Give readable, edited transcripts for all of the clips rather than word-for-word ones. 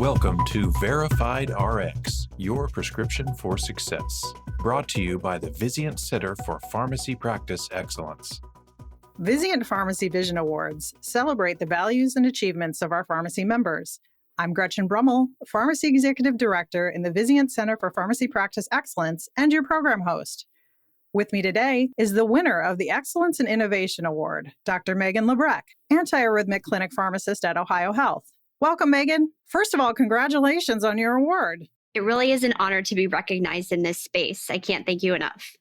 Welcome to Verified RX, your prescription for success. Brought to you by the Vizient Center for Pharmacy Practice Excellence. Vizient Pharmacy Vision Awards celebrate the values and achievements of our pharmacy members. I'm Gretchen Brummel, Pharmacy Executive Director in the Vizient Center for Pharmacy Practice Excellence and your program host. With me today is the winner of the Excellence in Innovation Award, Dr. Megan LaBreck, Antiarrhythmic Clinic Pharmacist at OhioHealth. Welcome, Megan. First of all, congratulations on your award. It really is an honor to be recognized in this space. I can't thank you enough.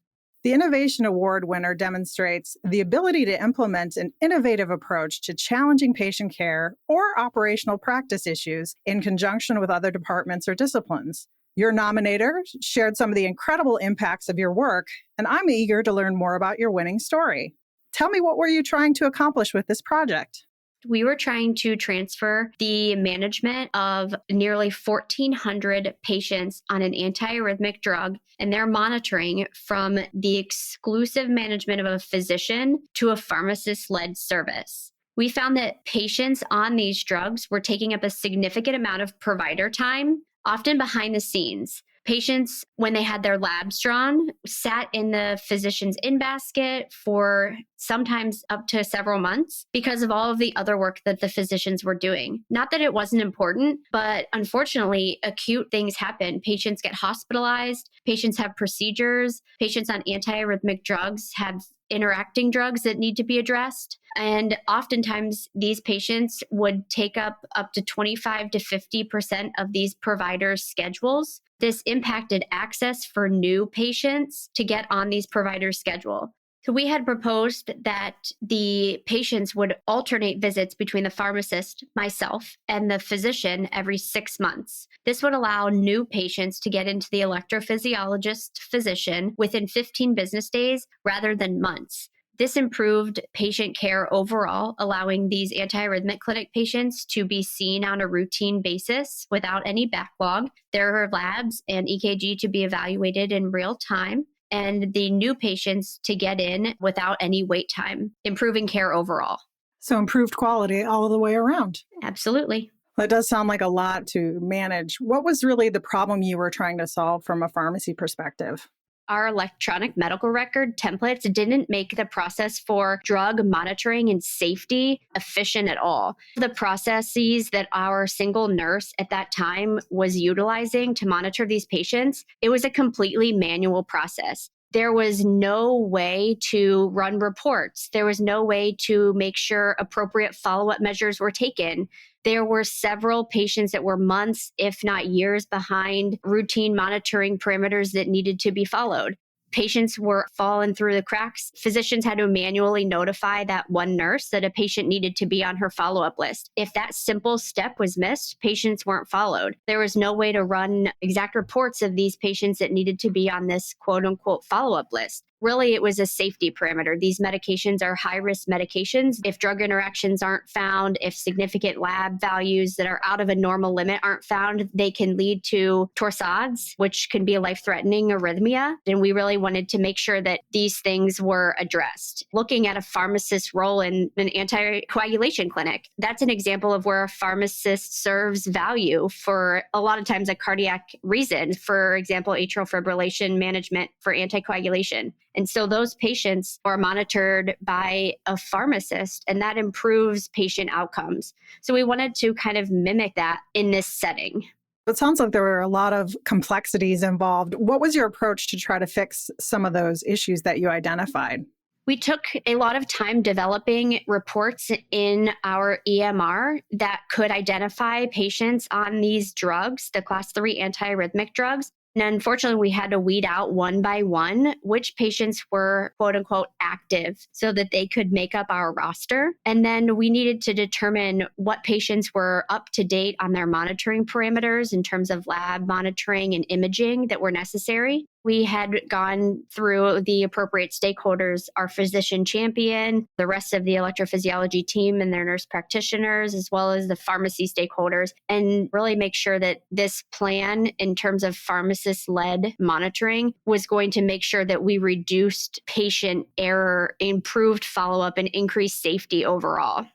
The Innovation Award winner demonstrates the ability to implement an innovative approach to challenging patient care or operational practice issues in conjunction with other departments or disciplines. Your nominator shared some of the incredible impacts of your work, and I'm eager to learn more about your winning story. Tell me, what were you trying to accomplish with this project? We were trying to transfer the management of nearly 1,400 patients on an antiarrhythmic drug and their monitoring from the exclusive management of a physician to a pharmacist-led service. We found that patients on these drugs were taking up a significant amount of provider time, often behind the scenes. Patients, when they had their labs drawn, sat in the physician's in-basket for sometimes up to several months because of all of the other work that the physicians were doing. Not that it wasn't important, but unfortunately, acute things happen. Patients get hospitalized, patients have procedures, patients on antiarrhythmic drugs have interacting drugs that need to be addressed. And oftentimes these patients would take up to 25 to 50% of these providers' schedules. This impacted access for new patients to get on these providers' schedule. So we had proposed that the patients would alternate visits between the pharmacist, myself, and the physician every 6 months. This would allow new patients to get into the electrophysiologist physician within 15 business days rather than months. This improved patient care overall, allowing these antiarrhythmic clinic patients to be seen on a routine basis without any backlog, their labs and EKG to be evaluated in real time, and the new patients to get in without any wait time, improving care overall. So improved quality all the way around. Absolutely. That does sound like a lot to manage. What was really the problem you were trying to solve from a pharmacy perspective? Our electronic medical record templates didn't make the process for drug monitoring and safety efficient at all. The processes that our single nurse at that time was utilizing to monitor these patients, it was a completely manual process. There was no way to run reports. There was no way to make sure appropriate follow-up measures were taken. There were several patients that were months, if not years, behind routine monitoring parameters that needed to be followed. Patients were falling through the cracks. Physicians had to manually notify that one nurse that a patient needed to be on her follow-up list. If that simple step was missed, patients weren't followed. There was no way to run exact reports of these patients that needed to be on this quote-unquote follow-up list. Really, it was a safety parameter. These medications are high-risk medications. If drug interactions aren't found, if significant lab values that are out of a normal limit aren't found, they can lead to torsades, which can be a life-threatening arrhythmia. And we really wanted to make sure that these things were addressed. Looking at a pharmacist's role in an anticoagulation clinic, that's an example of where a pharmacist serves value for a lot of times a cardiac reason, for example, atrial fibrillation management for anticoagulation. And so those patients are monitored by a pharmacist, and that improves patient outcomes. So we wanted to kind of mimic that in this setting. It sounds like there were a lot of complexities involved. What was your approach to try to fix some of those issues that you identified? We took a lot of time developing reports in our EMR that could identify patients on these drugs, the class 3 antiarrhythmic drugs. And unfortunately, we had to weed out one by one which patients were quote unquote active so that they could make up our roster. And then we needed to determine what patients were up to date on their monitoring parameters in terms of lab monitoring and imaging that were necessary. We had gone through the appropriate stakeholders, our physician champion, the rest of the electrophysiology team and their nurse practitioners, as well as the pharmacy stakeholders, and really make sure that this plan in terms of pharmacist-led monitoring was going to make sure that we reduced patient error, improved follow-up, and increased safety overall.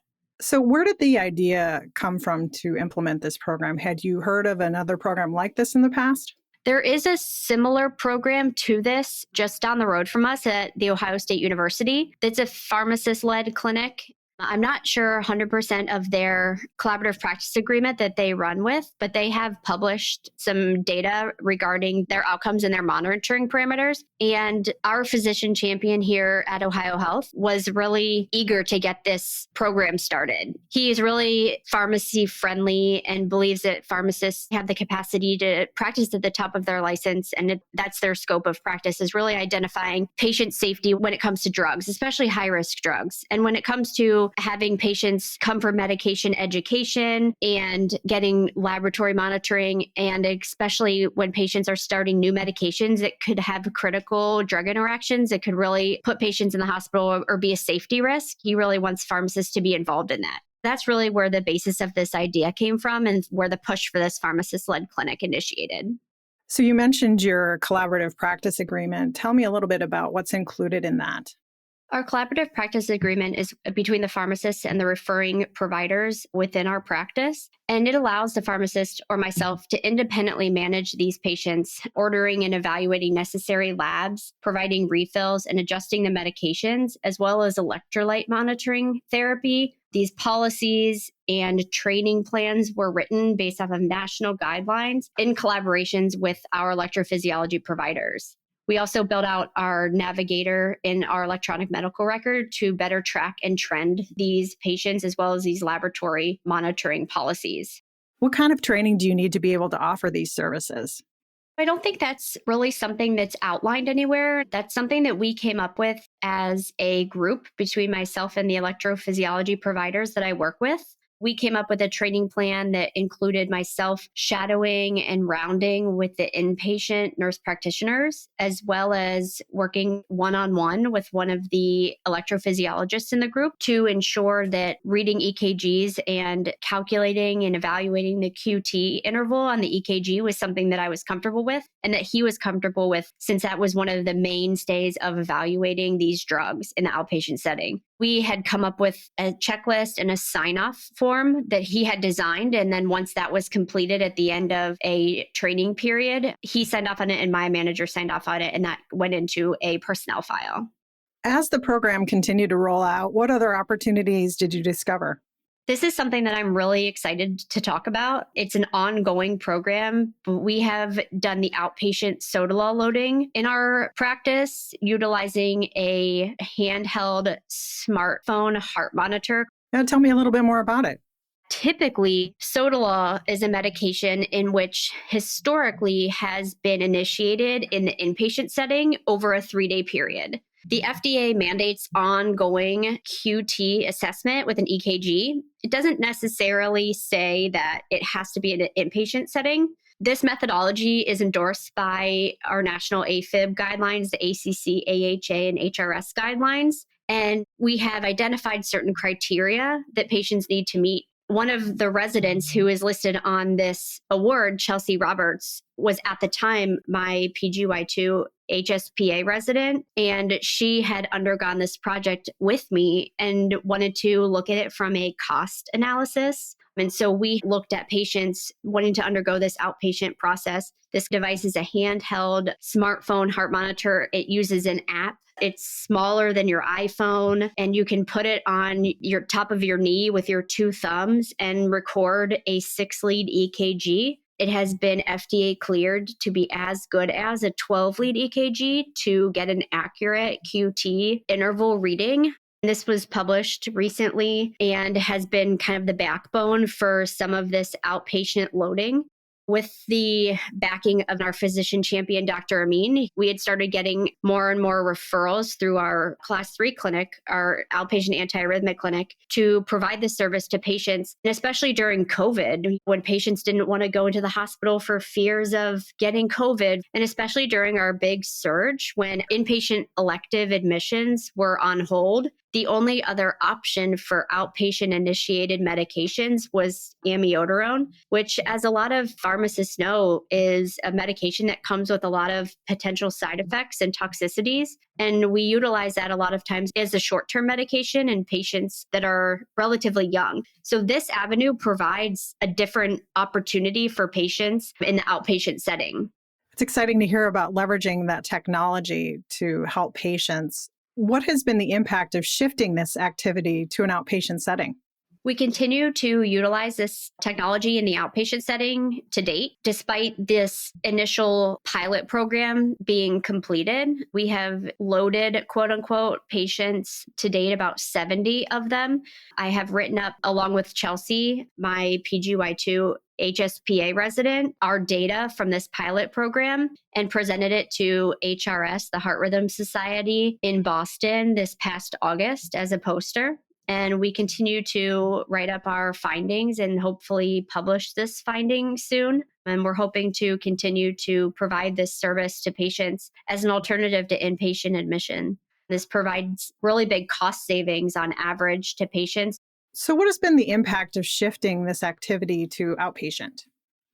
So where did the idea come from to implement this program? Had you heard of another program like this in the past? There is a similar program to this just down the road from us at The Ohio State University. It's a pharmacist-led clinic. I'm not sure 100% of their collaborative practice agreement that they run with, but they have published some data regarding their outcomes and their monitoring parameters. And our physician champion here at OhioHealth was really eager to get this program started. He is really pharmacy friendly and believes that pharmacists have the capacity to practice at the top of their license. And that's their scope of practice, is really identifying patient safety when it comes to drugs, especially high risk drugs. And when it comes to having patients come for medication education and getting laboratory monitoring, and especially when patients are starting new medications that could have critical drug interactions that could really put patients in the hospital or be a safety risk, he really wants pharmacists to be involved in that. That's really where the basis of this idea came from and where the push for this pharmacist-led clinic initiated. So you mentioned your collaborative practice agreement. Tell me a little bit about what's included in that. Our collaborative practice agreement is between the pharmacist and the referring providers within our practice, and it allows the pharmacist or myself to independently manage these patients, ordering and evaluating necessary labs, providing refills, and adjusting the medications, as well as electrolyte monitoring therapy. These policies and training plans were written based off of national guidelines in collaborations with our electrophysiology providers. We also built out our navigator in our electronic medical record to better track and trend these patients as well as these laboratory monitoring policies. What kind of training do you need to be able to offer these services? I don't think that's really something that's outlined anywhere. That's something that we came up with as a group between myself and the electrophysiology providers that I work with. We came up with a training plan that included myself shadowing and rounding with the inpatient nurse practitioners, as well as working one-on-one with one of the electrophysiologists in the group to ensure that reading EKGs and calculating and evaluating the QT interval on the EKG was something that I was comfortable with and that he was comfortable with, since that was one of the mainstays of evaluating these drugs in the outpatient setting. We had come up with a checklist and a sign-off form that he had designed. And then once that was completed at the end of a training period, he signed off on it and my manager signed off on it. And that went into a personnel file. As the program continued to roll out, what other opportunities did you discover? This is something that I'm really excited to talk about. It's an ongoing program, but we have done the outpatient sotalol loading in our practice, utilizing a handheld smartphone heart monitor. Now, tell me a little bit more about it. Typically, sotalol is a medication in which historically has been initiated in the inpatient setting over a 3-day period. The FDA mandates ongoing QT assessment with an EKG. It doesn't necessarily say that it has to be in an inpatient setting. This methodology is endorsed by our national AFib guidelines, the ACC, AHA, and HRS guidelines. And we have identified certain criteria that patients need to meet. One of the residents who is listed on this award, Chelsea Roberts, was at the time my PGY2 HSPA resident, and she had undergone this project with me and wanted to look at it from a cost analysis. And so we looked at patients wanting to undergo this outpatient process. This device is a handheld smartphone heart monitor. It uses an app. It's smaller than your iPhone, and you can put it on your top of your knee with your 2 thumbs and record a 6-lead EKG. It has been FDA cleared to be as good as a 12-lead EKG to get an accurate QT interval reading. This was published recently and has been kind of the backbone for some of this outpatient loading. With the backing of our physician champion, Dr. Amin, we had started getting more and more referrals through our class 3 clinic, our outpatient antiarrhythmic clinic, to provide this service to patients, and especially during COVID, when patients didn't want to go into the hospital for fears of getting COVID, and especially during our big surge when inpatient elective admissions were on hold. The only other option for outpatient-initiated medications was amiodarone, which, as a lot of pharmacists know, is a medication that comes with a lot of potential side effects and toxicities. And we utilize that a lot of times as a short-term medication in patients that are relatively young. So this avenue provides a different opportunity for patients in the outpatient setting. It's exciting to hear about leveraging that technology to help patients. What has been the impact of shifting this activity to an outpatient setting? We continue to utilize this technology in the outpatient setting to date. Despite this initial pilot program being completed, we have loaded, quote unquote, patients to date, about 70 of them. I have written up, along with Chelsea, my PGY2 HSPA resident, our data from this pilot program and presented it to HRS, the Heart Rhythm Society in Boston, this past August as a poster. And we continue to write up our findings and hopefully publish this finding soon. And we're hoping to continue to provide this service to patients as an alternative to inpatient admission. This provides really big cost savings on average to patients. So, what has been the impact of shifting this activity to outpatient?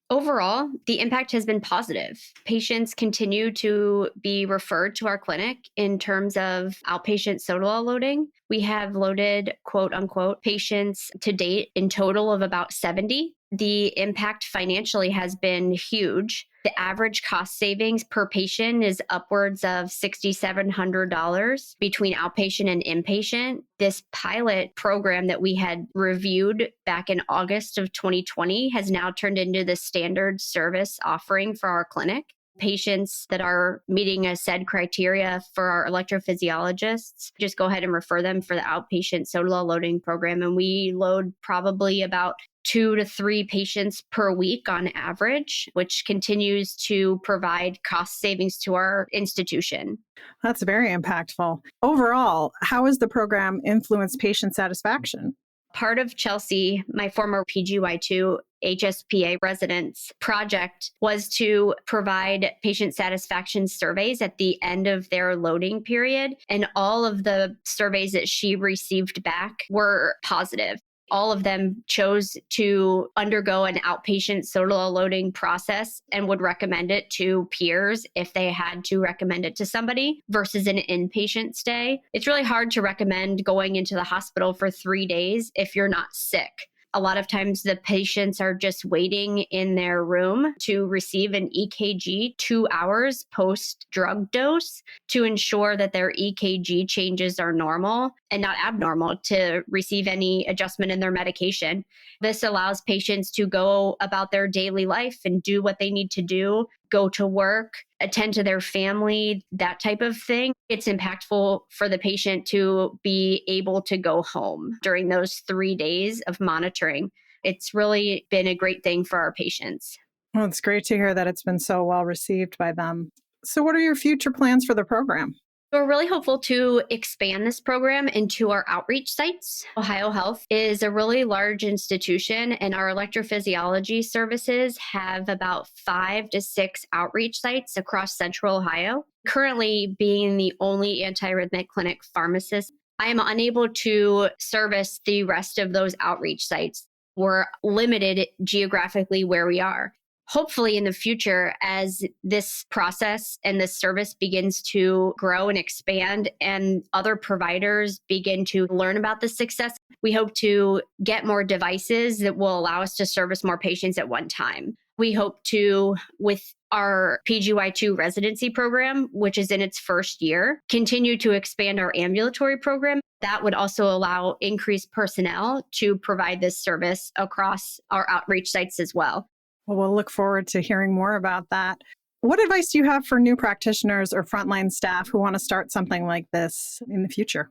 Overall, the impact has been positive. Patients continue to be referred to our clinic in terms of outpatient sotalol loading. We have loaded, quote unquote, patients to date in total of about 70. The impact financially has been huge. The average cost savings per patient is upwards of $6,700 between outpatient and inpatient. This pilot program that we had reviewed back in August of 2020 has now turned into the standard service offering for our clinic. Patients that are meeting a said criteria for our electrophysiologists, just go ahead and refer them for the outpatient sotalol loading program. And we load probably about 2 to 3 patients per week on average, which continues to provide cost savings to our institution. That's very impactful. Overall, how has the program influenced patient satisfaction? Part of Chelsea, my former PGY2 HSPA residents project, was to provide patient satisfaction surveys at the end of their loading period. And all of the surveys that she received back were positive. All of them chose to undergo an outpatient sotalol loading process and would recommend it to peers if they had to recommend it to somebody versus an inpatient stay. It's really hard to recommend going into the hospital for 3 days if you're not sick. A lot of times the patients are just waiting in their room to receive an EKG 2 hours post-drug dose to ensure that their EKG changes are normal and not abnormal to receive any adjustment in their medication. This allows patients to go about their daily life and do what they need to do, go to work, attend to their family, that type of thing. It's impactful for the patient to be able to go home during those 3 days of monitoring. It's really been a great thing for our patients. Well, it's great to hear that it's been so well received by them. So, what are your future plans for the program? We're really hopeful to expand this program into our outreach sites. OhioHealth is a really large institution, and our electrophysiology services have about 5 to 6 outreach sites across central Ohio. Currently, being the only antiarrhythmic clinic pharmacist, I am unable to service the rest of those outreach sites. We're limited geographically where we are. Hopefully in the future, as this process and this service begins to grow and expand and other providers begin to learn about the success, we hope to get more devices that will allow us to service more patients at one time. We hope to, with our PGY2 residency program, which is in its first year, continue to expand our ambulatory program. That would also allow increased personnel to provide this service across our outreach sites as well. Well, we'll look forward to hearing more about that. What advice do you have for new practitioners or frontline staff who want to start something like this in the future?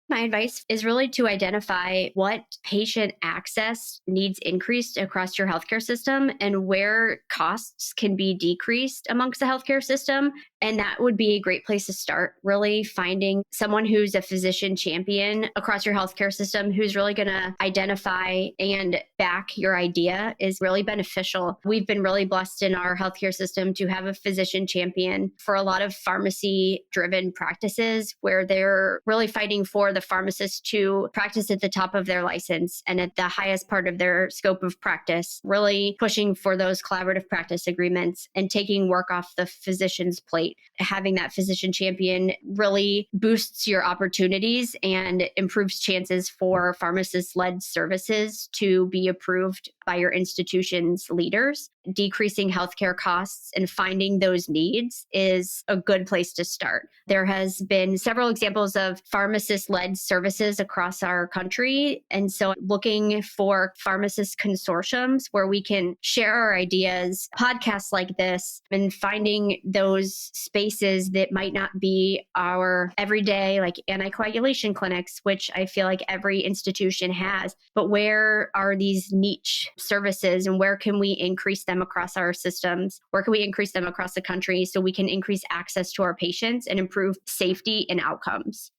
My advice is really to identify what patient access needs increased across your healthcare system and where costs can be decreased amongst the healthcare system, And that would be a great place to start, really finding someone who's a physician champion across your healthcare system who's really going to identify and back your idea is really beneficial. We've been really blessed in our healthcare system to have a physician champion for a lot of pharmacy-driven practices where they're really fighting for the pharmacist to practice at the top of their license and at the highest part of their scope of practice, really pushing for those collaborative practice agreements and taking work off the physician's plate. Having that physician champion really boosts your opportunities and improves chances for pharmacist-led services to be approved by your institution's leaders. Decreasing healthcare costs and finding those needs is a good place to start. There has been several examples of pharmacist-led services across our country. And so looking for pharmacist consortiums where we can share our ideas, podcasts like this, and finding those spaces that might not be our everyday, like anticoagulation clinics, which I feel like every institution has, but where are these niche services and where can we increase them across our systems? Where can we increase them across the country so we can increase access to our patients and improve safety and outcomes?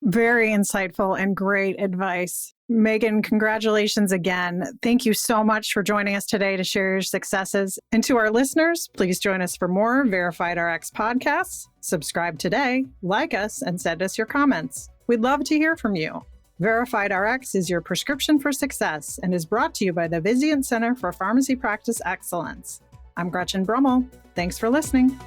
Very insightful and great advice. Megan, congratulations again. Thank you so much for joining us today to share your successes. And to our listeners, please join us for more Verified RX podcasts. Subscribe today, like us, and send us your comments. We'd love to hear from you. Verified RX is your prescription for success and is brought to you by the Vizient Center for Pharmacy Practice Excellence. I'm Gretchen Brummel. Thanks for listening.